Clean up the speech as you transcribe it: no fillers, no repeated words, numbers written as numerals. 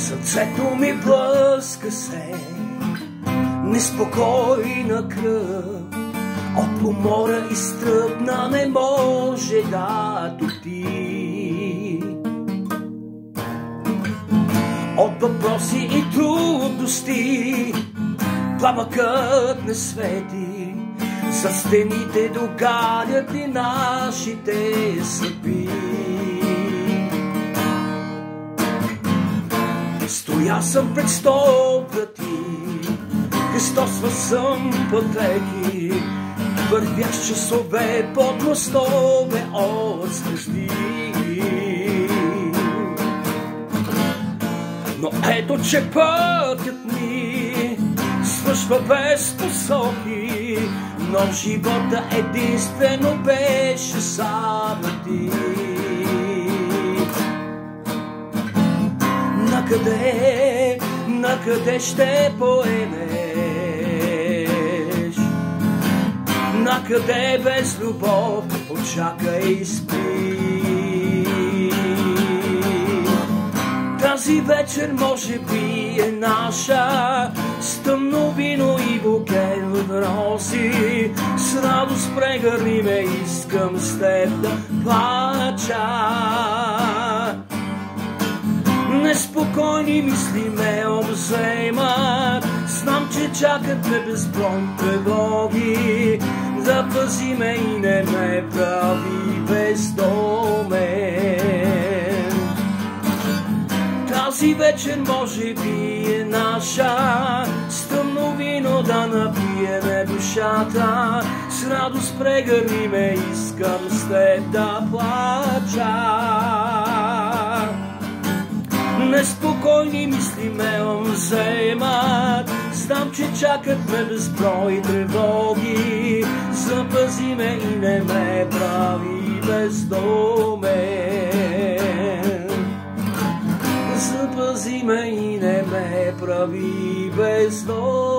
Сърцето ми блъска се, неспокойна кръв, от помора изтръпна не може да тоти. От въпроси и трудности пламъкът не свети, за стените догарят и нашите съдби. Стоя съм пред столбата ти, кръстосва съм пътеки, вървя с часове под мостове от звезди. Но ето, че пътят ни свършва без посоки, но живота единствено беше само ти. Накъде ще поемеш? Накъде без любов? Очакай и спи. Тази вечер може би е наша, с тъмно вино и букет от рози. С радост прегърни ме, искам с теб да плача. Неспокойни мисли ме обземат, знам, че чакат ме безброй тревоги. Да пази ме и не ме прави бездомен. Тази вечер може би е наша, с тъмно вино да напиеме душата. С радост прегърни ме, искам с теб да плача. Неспокойни мисли ме обземат, знам, че чакат ме безброй тревоги. Запази ме и не ме прави бездомен. Запази ме и не ме прави бездомен.